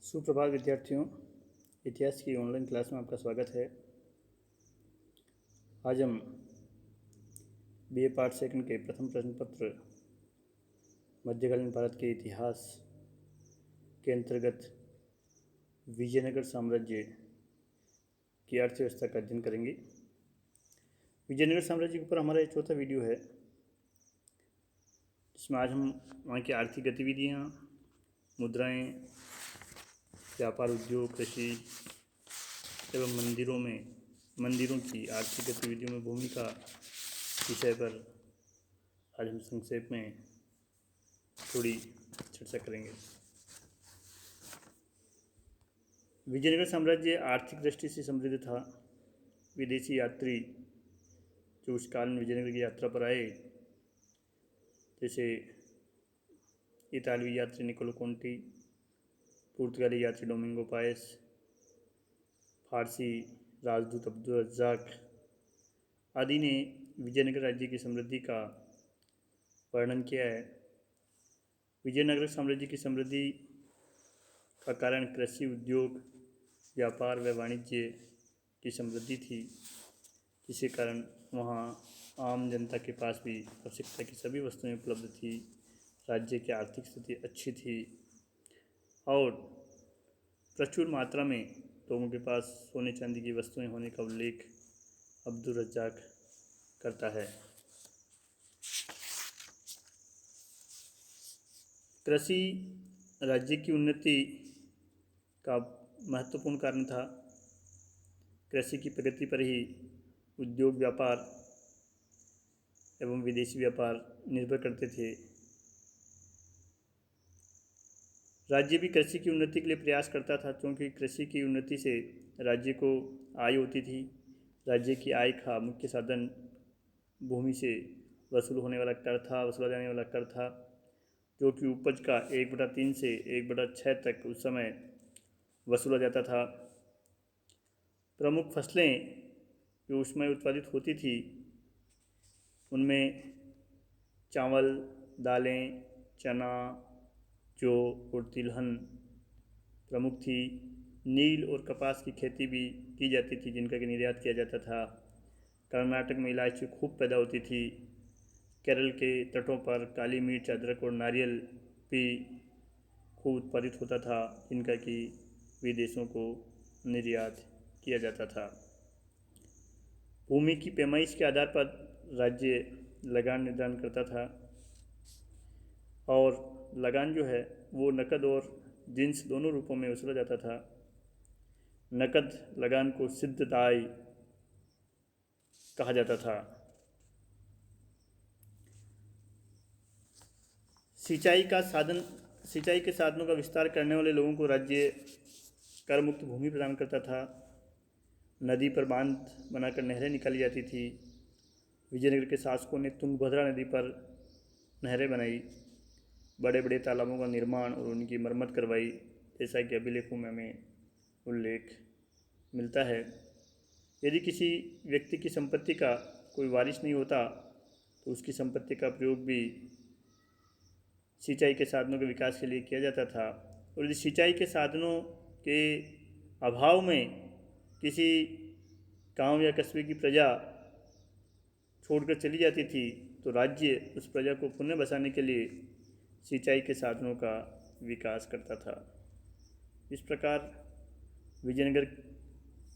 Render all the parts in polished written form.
सुप्रभात विद्यार्थियों, इतिहास की ऑनलाइन क्लास में आपका स्वागत है। आज हम बीए पार्ट सेकंड के प्रथम प्रश्न पत्र मध्यकालीन भारत के इतिहास के अंतर्गत विजयनगर साम्राज्य की अर्थव्यवस्था का अध्ययन करेंगे। विजयनगर साम्राज्य के ऊपर हमारा एक चौथा वीडियो है, जिसमें आज हम वहाँ की आर्थिक गतिविधियाँ, मुद्राएं, व्यापार, उद्योग, कृषि एवं मंदिरों की आर्थिक गतिविधियों में भूमिका विषय पर आज हम संक्षेप में थोड़ी चर्चा करेंगे। विजयनगर साम्राज्य आर्थिक दृष्टि से समृद्ध था। विदेशी यात्री जो उस काल में विजयनगर की यात्रा पर आए, जैसे इतालवी यात्री निकोलो कोंटी, पुर्तगाली यात्री डोमिंगो पायस, फारसी राजदूत अब्दुल रज्जाक आदि ने विजयनगर राज्य की समृद्धि का वर्णन किया है। विजयनगर साम्राज्य की समृद्धि का कारण कृषि, उद्योग, व्यापार व वाणिज्य की समृद्धि थी, जिसके कारण वहाँ आम जनता के पास भी आवश्यकता की सभी वस्तुएं उपलब्ध थी। राज्य की आर्थिक स्थिति अच्छी थी और प्रचुर मात्रा में लोगों के पास सोने चांदी की वस्तुएं होने का उल्लेख अब्दुल रज्जाक करता है। कृषि राज्य की उन्नति का महत्वपूर्ण कारण था। कृषि की प्रगति पर ही उद्योग, व्यापार एवं विदेशी व्यापार निर्भर करते थे। राज्य भी कृषि की उन्नति के लिए प्रयास करता था, क्योंकि कृषि की उन्नति से राज्य को आय होती थी। राज्य की आय का मुख्य साधन भूमि से वसूला जाने वाला कर था, जो कि उपज का 1/3 से 1/6 तक उस समय वसूला जाता था। प्रमुख फसलें जो उस समय उत्पादित होती थी, उनमें चावल, दालें, चना, जौ और तिलहन प्रमुख थी। नील और कपास की खेती भी की जाती थी, जिनका कि निर्यात किया जाता था। कर्नाटक में इलायची खूब पैदा होती थी। केरल के तटों पर काली मिर्च, अदरक और नारियल भी खूब उत्पादित होता था, जिनका कि विदेशों को निर्यात किया जाता था। भूमि की पैमाइश के आधार पर राज्य लगान निर्धारण करता था, और लगान जो है वो नकद और जिन्स दोनों रूपों में वसूला जाता था। नकद लगान को सिद्ध दाय कहा जाता था। सिंचाई के साधनों का विस्तार करने वाले लोगों को राज्य कर मुक्त भूमि प्रदान करता था। नदी पर बांध बनाकर नहरें निकाली जाती थी। विजयनगर के शासकों ने तुंगभद्रा नदी पर नहरें बनाई, बड़े बड़े तालाबों का निर्माण और उनकी मरम्मत करवाई, जैसा कि अभिलेखों में हमें उल्लेख मिलता है। यदि किसी व्यक्ति की संपत्ति का कोई वारिस नहीं होता, तो उसकी संपत्ति का प्रयोग भी सिंचाई के साधनों के विकास के लिए किया जाता था। और यदि सिंचाई के साधनों के अभाव में किसी गांव या कस्बे की प्रजा छोड़कर चली जाती थी, तो राज्य उस प्रजा को पुनः बसाने के लिए सिंचाई के साधनों का विकास करता था। इस प्रकार विजयनगर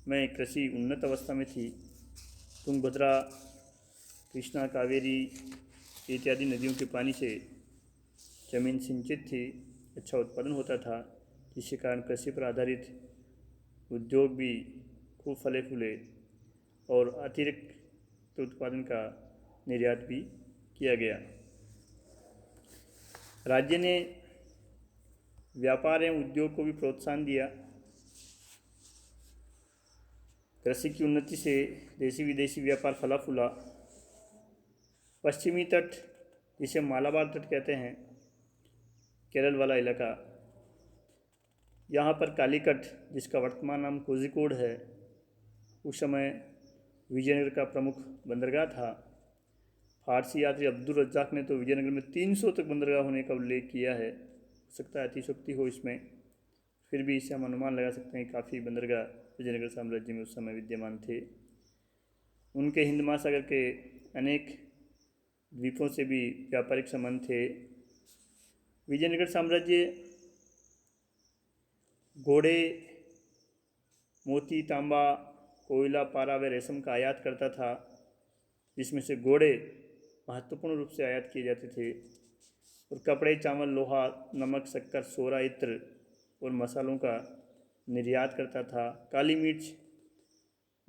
में कृषि उन्नत अवस्था में थी। तुंगभद्रा, कृष्णा, कावेरी इत्यादि नदियों के पानी से जमीन सिंचित थी, अच्छा उत्पादन होता था, जिसके कारण कृषि पर आधारित उद्योग भी खूब फले फूले और अतिरिक्त उत्पादन का निर्यात भी किया गया। राज्य ने व्यापार एवं उद्योग को भी प्रोत्साहन दिया। कृषि की उन्नति से देशी विदेशी व्यापार फला फूला। पश्चिमी तट, जिसे मालाबार तट कहते हैं, केरल वाला इलाका, यहाँ पर कालीकट, जिसका वर्तमान नाम कोझिकोड है, उस समय विजयनगर का प्रमुख बंदरगाह था। फारसी यात्री अब्दुल रज्जाक ने तो विजयनगर में 300 तक बंदरगाह होने का उल्लेख किया है। हो सकता है अतिशयोक्ति हो इसमें, फिर भी इससे हम अनुमान लगा सकते हैं काफ़ी बंदरगाह विजयनगर साम्राज्य में उस समय विद्यमान थे। उनके हिंद महासागर के अनेक द्वीपों से भी व्यापारिक संबंध थे। विजयनगर साम्राज्य घोड़े, मोती, तांबा, कोयला, पारा व रेशम का आयात करता था, जिसमें से घोड़े महत्वपूर्ण रूप से आयात किए जाते थे, और कपड़े, चावल, लोहा, नमक, शक्कर, सोरा, इत्र और मसालों का निर्यात करता था। काली मिर्च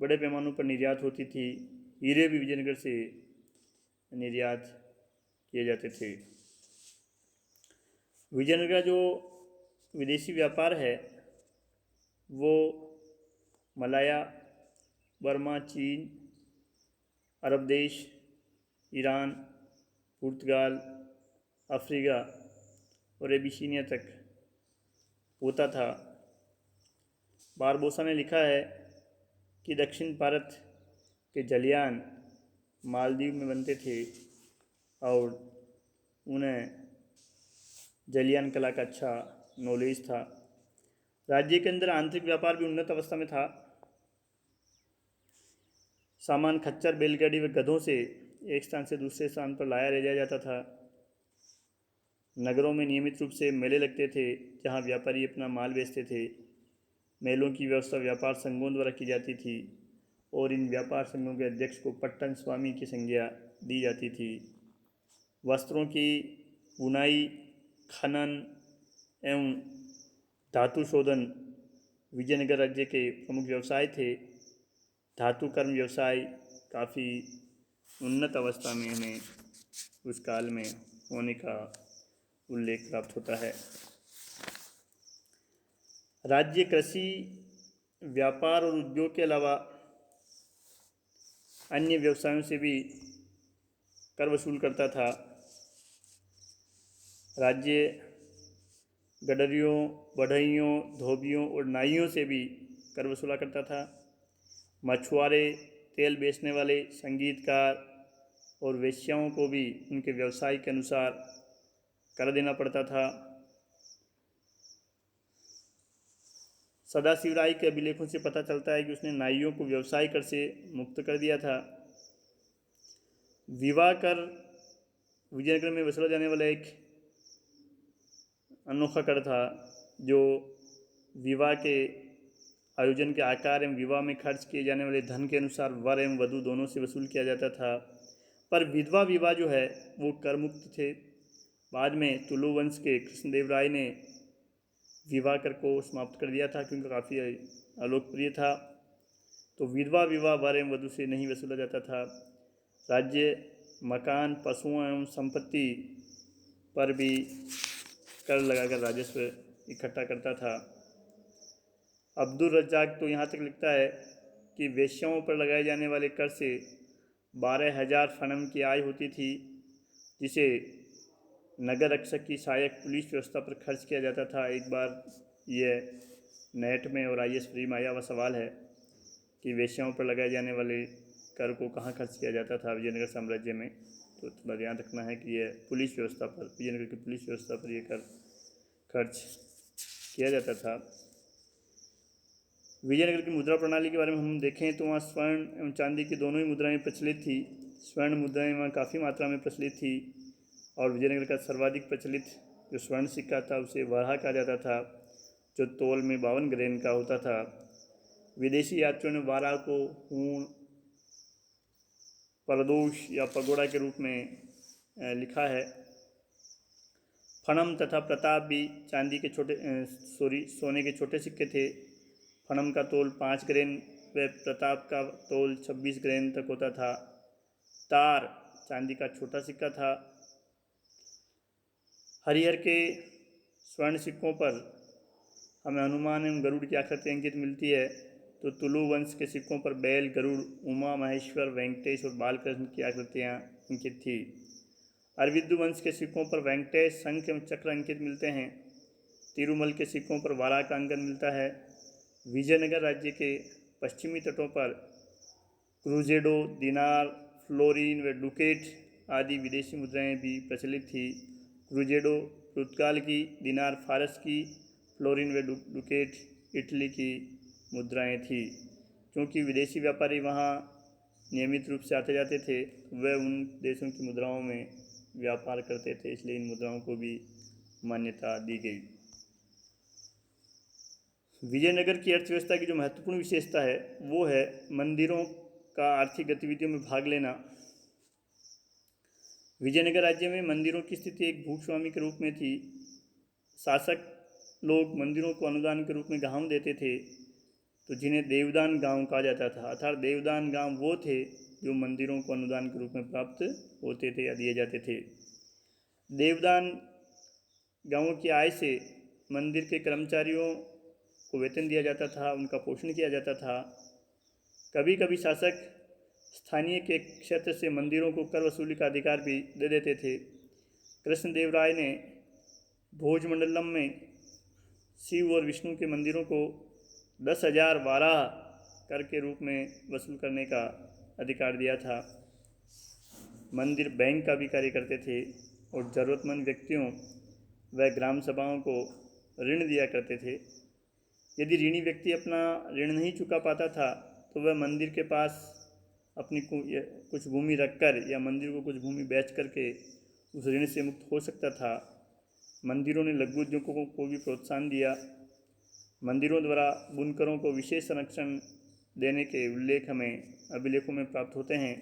बड़े पैमानों पर निर्यात होती थी। हीरे भी विजयनगर से निर्यात किए जाते थे। विजयनगर का जो विदेशी व्यापार है वो मलाया, बर्मा, चीन, अरब देश, ईरान, पुर्तगाल, अफ्रीका और एबिसिनिया तक होता था। बारबोसा ने लिखा है कि दक्षिण भारत के जलयान मालदीव में बनते थे और उन्हें जलयान कला का अच्छा नॉलेज था। राज्य के अंदर आंतरिक व्यापार भी उन्नत अवस्था में था। सामान खच्चर, बैलगाड़ी व गधों से एक स्थान से दूसरे स्थान पर ले जाया जाता था। नगरों में नियमित रूप से मेले लगते थे जहां व्यापारी अपना माल बेचते थे। मेलों की व्यवस्था व्यापार संघों द्वारा की जाती थी और इन व्यापार संघों के अध्यक्ष को पट्टन स्वामी की संज्ञा दी जाती थी। वस्त्रों की बुनाई, खनन एवं धातु शोधन विजयनगर राज्य के प्रमुख व्यवसाय थे। धातु कर्म व्यवसाय काफ़ी उन्नत अवस्था में हमें उस काल में होने का उल्लेख प्राप्त होता है। राज्य कृषि, व्यापार और उद्योग के अलावा अन्य व्यवसायों से भी कर वसूल करता था। राज्य गडरियों, बढ़इयों, धोबियों और नाइयों से भी कर वसूला करता था। मछुआरे, तेल बेचने वाले, संगीतकार और वेश्याओं को भी उनके व्यवसाय के अनुसार कर देना पड़ता था। सदाशिव राय के अभिलेखों से पता चलता है कि उसने नाइयों को व्यवसाय कर से मुक्त कर दिया था। विवाह कर विजयनगर में वसूला जाने वाला एक अनोखा कर था, जो विवाह के आयोजन के आकार एवं विवाह में खर्च किए जाने वाले धन के अनुसार वर एवं वधू दोनों से वसूल किया जाता था। पर विधवा विवाह जो है वो कर मुक्त थे। बाद में तुलु वंश के कृष्णदेव राय ने विवाह कर को समाप्त कर दिया था क्योंकि काफ़ी अलोकप्रिय था। तो विधवा विवाह वर एवं वधू से नहीं वसूला जाता था। राज्य मकान, पशुओं एवं संपत्ति पर भी कर लगाकर राजस्व इकट्ठा करता था। अब्दुल रज्जाक तो यहाँ तक लिखता है कि वेश्याओं पर लगाए जाने वाले कर से 12,000 फनम की आय होती थी, जिसे नगर रक्षक की सहायक पुलिस व्यवस्था पर खर्च किया जाता था। एक बार यह नेट में और IAS फ्री में आया हुआ सवाल है कि वेश्याओं पर लगाए जाने वाले कर को कहाँ खर्च किया जाता था विजयनगर साम्राज्य में। तो थोड़ा ध्यान रखना है कि यह पुलिस व्यवस्था पर, विजयनगर की पुलिस व्यवस्था पर यह कर खर्च किया जाता था। विजयनगर की मुद्रा प्रणाली के बारे में हम देखें तो वहाँ स्वर्ण एवं चांदी की दोनों ही मुद्राएं प्रचलित थी। स्वर्ण मुद्राएं वहाँ काफ़ी मात्रा में प्रचलित थी और विजयनगर का सर्वाधिक प्रचलित जो स्वर्ण सिक्का था उसे वराह कहा जाता था, जो तोल में 52 ग्रेन का होता था। विदेशी यात्रियों ने वाराह को हूण, परदोष या पगोड़ा के रूप में लिखा है। फणम तथा प्रताप भी चांदी के सोने के छोटे सिक्के थे। फणम का तोल 5 ग्रेन व प्रताप का तोल 26 ग्रेन तक होता था। तार चांदी का छोटा सिक्का था। हरिहर के स्वर्ण सिक्कों पर हमें हनुमान एवं गरुड़ की आकृति अंकित मिलती है, तो तुलु वंश के सिक्कों पर बैल, गरुड़, उमा महेश्वर, वेंकटेश और बालकृष्ण की आकृतियाँ अंकित थी। अरविंदु वंश के सिक्कों पर वेंकटेश, शंख एवं चक्र अंकित मिलते हैं। तिरुमल के सिक्कों पर वाराह का अंकन मिलता है। विजयनगर राज्य के पश्चिमी तटों पर क्रूजेडो, दिनार, फ्लोरीन व डुकेट आदि विदेशी मुद्राएं भी प्रचलित थी। क्रूजेडो पुर्तगाल की, दिनार फारस की, फ्लोरिन व डुकेट इटली की मुद्राएं थी। क्योंकि विदेशी व्यापारी वहाँ नियमित रूप से आते जाते थे, वह उन देशों की मुद्राओं में व्यापार करते थे, इसलिए इन मुद्राओं को भी मान्यता दी गई। विजयनगर की अर्थव्यवस्था की जो महत्वपूर्ण विशेषता है वो है मंदिरों का आर्थिक गतिविधियों में भाग लेना। विजयनगर राज्य में मंदिरों की स्थिति एक भूस्वामी के रूप में थी। शासक लोग मंदिरों को अनुदान के रूप में गांव देते थे, तो जिन्हें देवदान गांव कहा जाता था। अर्थात देवदान गांव वो थे जो मंदिरों को अनुदान के रूप में प्राप्त होते थे या दिए जाते थे। देवदान गांवों की आय से मंदिर के कर्मचारियों को वेतन दिया जाता था, उनका पोषण किया जाता था। कभी कभी शासक स्थानीय के क्षेत्र से मंदिरों को कर वसूली का अधिकार भी दे देते थे। कृष्णदेव राय ने भोजमंडलम में शिव और विष्णु के मंदिरों को 10,000 वाराह कर के रूप में वसूल करने का अधिकार दिया था। मंदिर बैंक का भी कार्य करते थे और ज़रूरतमंद व्यक्तियों व ग्राम सभाओं को ऋण दिया करते थे। यदि ऋणी व्यक्ति अपना ऋण नहीं चुका पाता था तो वह मंदिर के पास अपनी कुछ भूमि रखकर या मंदिर को कुछ भूमि बेच करके उस ऋण से मुक्त हो सकता था। मंदिरों ने लघु उद्योगों को भी प्रोत्साहन दिया। मंदिरों द्वारा बुनकरों को विशेष संरक्षण देने के उल्लेख हमें अभिलेखों में प्राप्त होते हैं।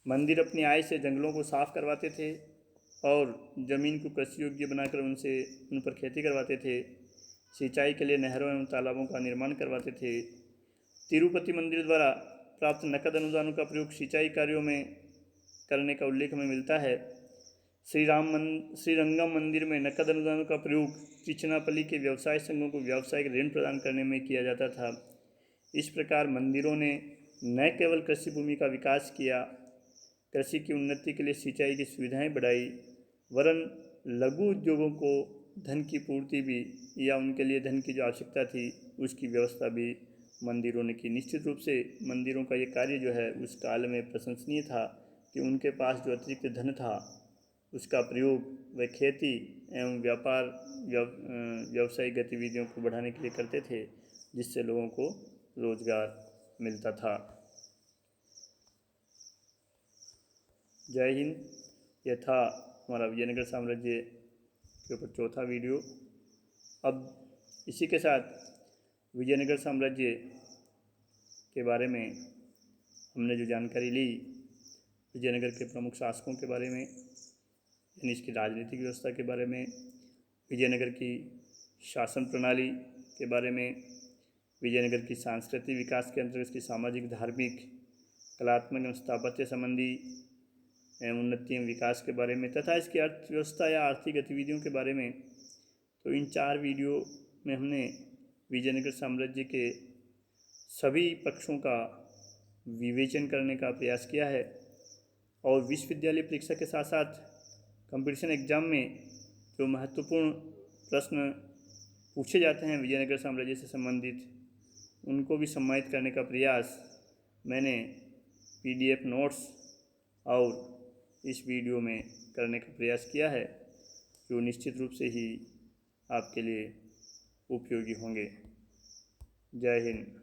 मंदिर अपनी आय से जंगलों को साफ करवाते थे और ज़मीन को कृषि योग्य बनाकर उन पर खेती करवाते थे। सिंचाई के लिए नहरों एवं तालाबों का निर्माण करवाते थे। तिरुपति मंदिर द्वारा प्राप्त नकद अनुदानों का प्रयोग सिंचाई कार्यों में करने का उल्लेख हमें मिलता है। श्रीरंगम मंदिर में नकद अनुदानों का प्रयोग तिरुचिरापल्ली के व्यवसाय संघों को व्यावसायिक ऋण प्रदान करने में किया जाता था। इस प्रकार मंदिरों ने न केवल कृषि भूमि का विकास किया, कृषि की उन्नति के लिए सिंचाई की सुविधाएं बढ़ाई, वरन लघु उद्योगों को धन की पूर्ति भी या उनके लिए धन की जो आवश्यकता थी उसकी व्यवस्था भी मंदिरों ने की। निश्चित रूप से मंदिरों का ये कार्य जो है उस काल में प्रशंसनीय था कि उनके पास जो अतिरिक्त धन था उसका प्रयोग वे खेती एवं व्यावसायिक गतिविधियों को बढ़ाने के लिए करते थे, जिससे लोगों को रोजगार मिलता था। जय हिंद। यह था हमारा विजयनगर साम्राज्य के ऊपर चौथा वीडियो। अब इसी के साथ विजयनगर साम्राज्य के बारे में हमने जो जानकारी ली, विजयनगर के प्रमुख शासकों के बारे में, यानी इसकी राजनीतिक व्यवस्था के बारे में, विजयनगर की शासन प्रणाली के बारे में, विजयनगर की सांस्कृतिक विकास के अंतर्गत इसकी सामाजिक, धार्मिक, कलात्मक एवं स्थापत्य संबंधी एवं उन्नति एवं विकास के बारे में, तथा इसकी अर्थव्यवस्था या आर्थिक गतिविधियों के बारे में। तो इन 4 वीडियो में हमने विजयनगर साम्राज्य के सभी पक्षों का विवेचन करने का प्रयास किया है। और विश्वविद्यालय परीक्षा के साथ साथ कंपटीशन एग्जाम में जो महत्वपूर्ण प्रश्न पूछे जाते हैं विजयनगर साम्राज्य से संबंधित, उनको भी सम्मानित करने का प्रयास मैंने PDF नोट्स और इस वीडियो में करने का प्रयास किया है, जो निश्चित रूप से ही आपके लिए उपयोगी होंगे। जय हिंद।